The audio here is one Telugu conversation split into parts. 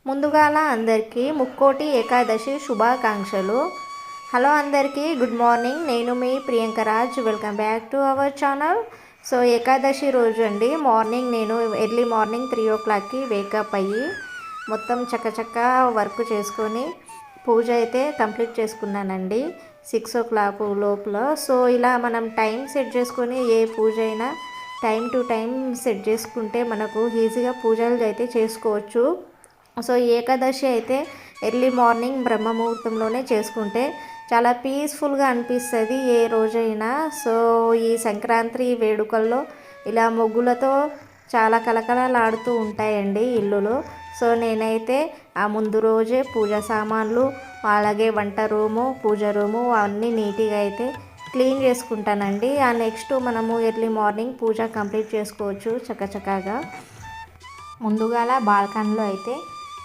ముందుగాల అందరికీ ముక్కోటి ఏకాదశి శుభాకాంక్షలు. హలో అందరికీ, గుడ్ మార్నింగ్. నేను మీ Priyanka Raj. Welcome back to our channel. So Ekadashi రోజు అండి, మార్నింగ్ నేను ఎర్లీ మార్నింగ్ 3 o'clockకి వేకప్ అయ్యి మొత్తం చక్కచక్క వర్క్ చేసుకొని పూజ అయితే కంప్లీట్ చేసుకున్నానండి 6 o'clock లోపల. సో ఇలా మనం టైం సెట్ చేసుకొని ఏ పూజ అయినా టైం టు టైం సెట్ చేసుకుంటే మనకు ఈజీగా పూజలు అయితే చేసుకోవచ్చు. సో ఏకాదశి అయితే ఎర్లీ మార్నింగ్ బ్రహ్మముహూర్తంలోనే చేసుకుంటే చాలా పీస్ఫుల్గా అనిపిస్తుంది ఏ రోజైనా. సో ఈ సంక్రాంతి వేడుకల్లో ఇలా ముగ్గులతో చాలా కలకలలాడుతూ ఉంటాయండి ఇల్లులో. సో నేనైతే ఆ ముందు రోజే పూజ సామాన్లు, అలాగే వంట రూము, పూజ రూము అన్నీ నీట్గా అయితే క్లీన్ చేసుకుంటానండి. ఆ నెక్స్ట్ మనము ఎర్లీ మార్నింగ్ పూజ కంప్లీట్ చేసుకోవచ్చు చక్కచక్కగా. ముందుగాల బాల్కనీలో అయితే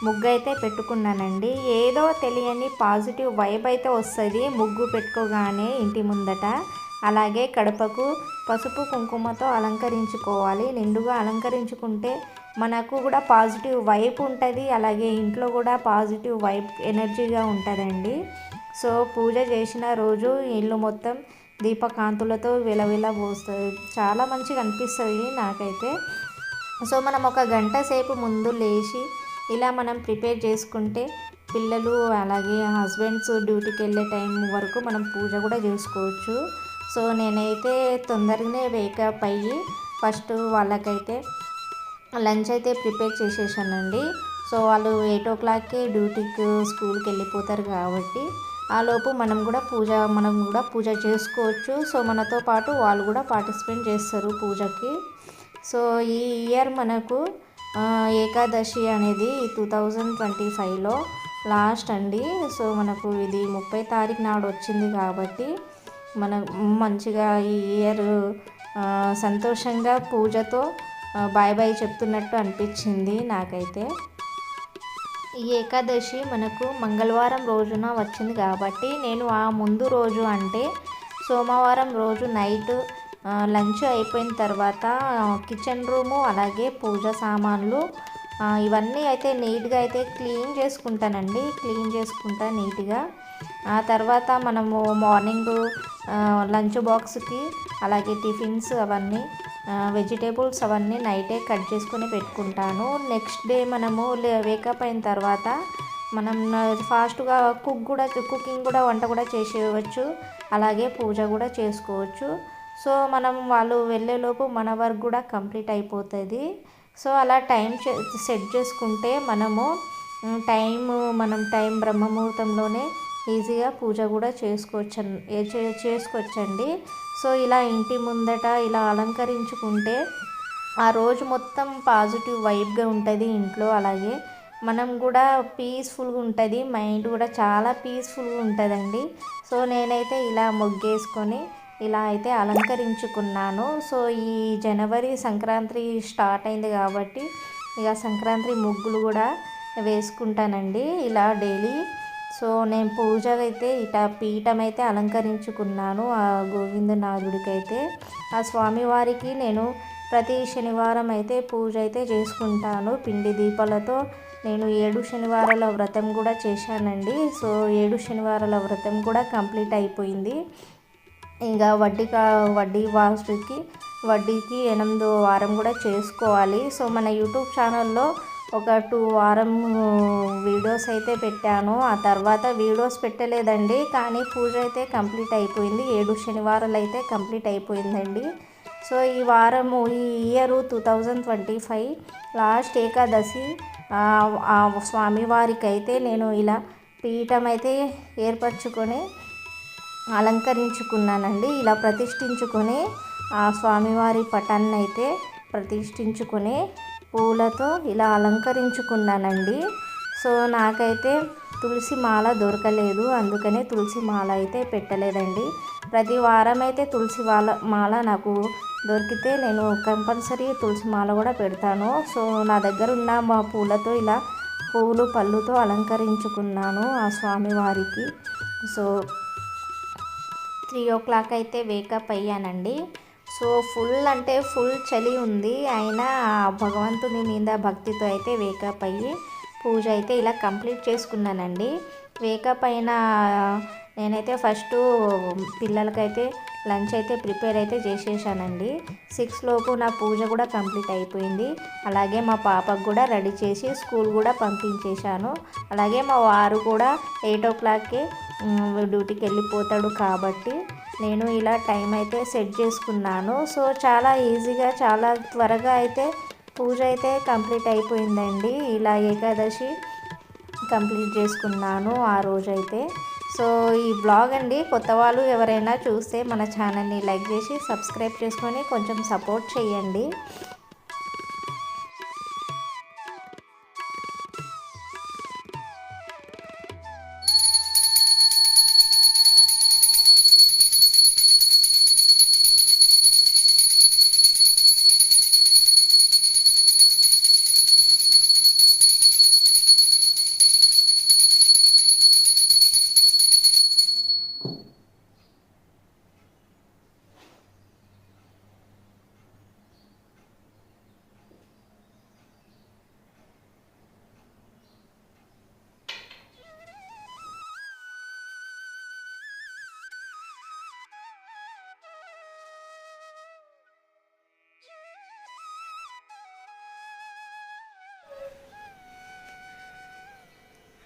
ముగ్గు అయితే పెట్టుకున్నానండి. ఏదో తెలియని పాజిటివ్ వైబ్ అయితే వస్తుంది ముగ్గు పెట్టుకోగానే ఇంటి ముందట. అలాగే కడపకు పసుపు కుంకుమతో అలంకరించుకోవాలి. నిండుగా అలంకరించుకుంటే మనకు కూడా పాజిటివ్ వైబ్ ఉంటుంది, అలాగే ఇంట్లో కూడా పాజిటివ్ వైబ్ ఎనర్జీగా ఉంటుందండి. సో పూజ చేసిన రోజు ఇల్లు మొత్తం దీపకాంతులతో విలవిలబోస్తుంది, చాలా మంచిగా అనిపిస్తుంది నాకైతే. సో మనం ఒక గంట సేపు ముందు లేచి ఇలా మనం ప్రిపేర్ చేసుకుంటే పిల్లలు అలాగే హస్బెండ్స్ డ్యూటీకి వెళ్ళే టైం వరకు మనం పూజ కూడా చేసుకోవచ్చు. సో నేనైతే తొందరగానే వేకప్ అయ్యి ఫస్ట్ వాళ్ళకైతే లంచ్ అయితే ప్రిపేర్ చేసేసానండి. సో వాళ్ళు 8 o'clockకి డ్యూటీకి స్కూల్కి వెళ్ళిపోతారు కాబట్టి ఆలోపు మనం కూడా పూజ చేసుకోవచ్చు. సో మనతో పాటు వాళ్ళు కూడా పార్టిసిపేట్ చేస్తారు పూజకి. సో ఈ ఇయర్ మనకు ఏకాదశి అనేది 2025లో లాస్ట్ అండి. సో మనకు ఇది 30 తారీఖు నాడు వచ్చింది కాబట్టి మనం మంచిగా ఈ ఇయర్ సంతోషంగా పూజతో బాయ్ బాయ్ చెప్తున్నట్టు అనిపించింది నాకైతే. ఈ ఏకాదశి మనకు మంగళవారం రోజున వచ్చింది కాబట్టి నేను ఆ ముందు రోజు అంటే సోమవారం రోజు నైట్ లంచ్ అయిపోయిన తర్వాత కిచెన్ రూము అలాగే పూజ సామాన్లు ఇవన్నీ అయితే నీట్గా అయితే క్లీన్ చేసుకుంటానండి. క్లీన్ చేసుకుంటా నీట్గా. ఆ తర్వాత మనము మార్నింగ్ లంచ్ బాక్స్కి అలాగే టిఫిన్స్ అవన్నీ వెజిటేబుల్స్ అవన్నీ నైటే కట్ చేసుకొని పెట్టుకుంటాను. నెక్స్ట్ డే మనము వేకప్ అయిన తర్వాత మనం ఫాస్ట్గా కుకింగ్ కూడా వంట కూడా చేసేయవచ్చు, అలాగే పూజ కూడా చేసుకోవచ్చు. సో మనం వాళ్ళు వెళ్ళేలోపు మన వర్క్ కూడా కంప్లీట్ అయిపోతుంది. సో అలా టైం సెట్ చేసుకుంటే మనం టైం బ్రహ్మముహూర్తంలోనే ఈజీగా పూజ కూడా చేసుకోవచ్చండి. సో ఇలా ఇంటి ముందట ఇలా అలంకరించుకుంటే ఆ రోజు మొత్తం పాజిటివ్ వైబ్గా ఉంటుంది ఇంట్లో. అలాగే మనం కూడా పీస్ఫుల్గా ఉంటుంది, మైండ్ కూడా చాలా పీస్ఫుల్గా ఉంటుందండి. సో నేనైతే ఇలా ముగ్గేసుకొని ఇలా అయితే అలంకరించుకున్నాను. సో ఈ జనవరి సంక్రాంతి స్టార్ట్ అయింది కాబట్టి ఇక సంక్రాంతి ముగ్గులు కూడా వేసుకుంటానండి ఇలా డైలీ. సో నేను పూజ అయితే పీఠం అయితే అలంకరించుకున్నాను ఆ గోవిందనాథుడికి అయితే. ఆ స్వామివారికి నేను ప్రతి శనివారం అయితే పూజ అయితే చేసుకుంటాను పిండి దీపాలతో. నేను 7 శనివారాల వ్రతం కూడా చేశానండి. సో 7 శనివారాల వ్రతం కూడా కంప్లీట్ అయిపోయింది. ఇంకా వడ్డీకి 8వ వారం కూడా చేసుకోవాలి. సో మన యూట్యూబ్ ఛానల్లో ఒక 2 వారం వీడియోస్ అయితే పెట్టాను. ఆ తర్వాత వీడియోస్ పెట్టలేదండి, కానీ పూజ అయితే కంప్లీట్ అయిపోయింది. 7 శనివారాలు అయితే కంప్లీట్ అయిపోయిందండి. సో ఈ ఇయర్ 2025 లాస్ట్ ఏకాదశి స్వామివారికి అయితే నేను ఇలా పీఠం అయితే ఏర్పరచుకొని అలంకరించుకున్నానండి. ఇలా ప్రతిష్ఠించుకొని ఆ స్వామివారి పటాన్ని అయితే ప్రతిష్ఠించుకొని పూలతో ఇలా అలంకరించుకున్నానండి. సో నాకైతే తులసి మాల దొరకలేదు, అందుకనే తులసి మాల అయితే పెట్టలేదండి. ప్రతి వారం అయితే తులసి మాల నాకు దొరికితే నేను కంపల్సరీ తులసి మాల కూడా పెడతాను. సో నా దగ్గర ఉన్న మా పూలతో ఇలా పూలు పళ్ళుతో అలంకరించుకున్నాను ఆ స్వామివారికి. సో 3 o'clock అయితే వేకప్ అయ్యానండి. సో ఫుల్ చలి ఉంది, అయినా భగవంతుని మీద భక్తితో అయితే వేకప్ అయ్యి పూజ అయితే ఇలా కంప్లీట్ చేసుకున్నానండి. వేకప్ అయిన నేనైతే ఫస్ట్ పిల్లలకైతే లంచ్ అయితే ప్రిపేర్ అయితే చేసేసానండి. 6 లోపు నా పూజ కూడా కంప్లీట్ అయిపోయింది. అలాగే మా పాపకు కూడా రెడీ చేసి స్కూల్ కూడా పంపించేశాను. అలాగే మా వారు కూడా 8 ఓ క్లాక్కి డ్యూటీకి వెళ్ళిపోతాడు కాబట్టి నేను ఇలా టైం అయితే సెట్ చేసుకున్నాను. సో చాలా ఈజీగా చాలా త్వరగా అయితే పూజ అయితే కంప్లీట్ అయిపోయిందండి. ఇలా ఏకాదశి కంప్లీట్ చేసుకున్నాను ఆ రోజైతే. సో ఈ బ్లాగ్ అండి, కొత్త వాళ్ళు ఎవరైనా చూస్తే మన ఛానల్ని లైక్ చేసి సబ్స్క్రైబ్ చేసుకొని కొంచెం సపోర్ట్ చేయండి.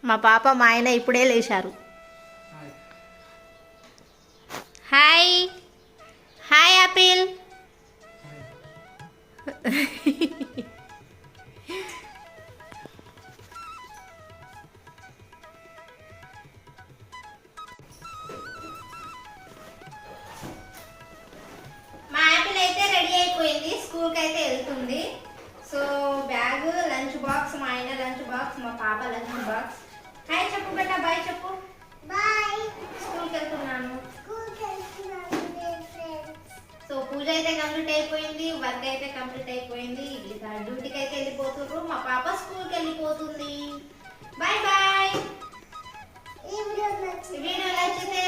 మా పాప మా ఆయన ఇప్పుడే లేచారు. Hi hi apple. మా ఆపిల్ అయితే రెడీ అయిపోయింది, స్కూల్కి అయితే వెళ్తుంది. సో బ్యాగ్, లంచ్ బాక్స్, మా ఆయన లంచ్ బాక్స్, మా పాప లంచ్ బాక్స్. హాయ్ చెప్పు బేటా, బాయ్ చెప్పు. బాయ్. స్కూల్కి వెళ్తున్నాను. సో పూజ అయితే కంప్లీట్ అయిపోయింది, వర్క్ అయితే కంప్లీట్ అయిపోయింది. డ్యూటీకి అయితే వెళ్ళిపోతున్నారు, మా పాప స్కూల్కి వెళ్ళిపోతుంది. Bye bye. ఈ వీడియో నచ్చితే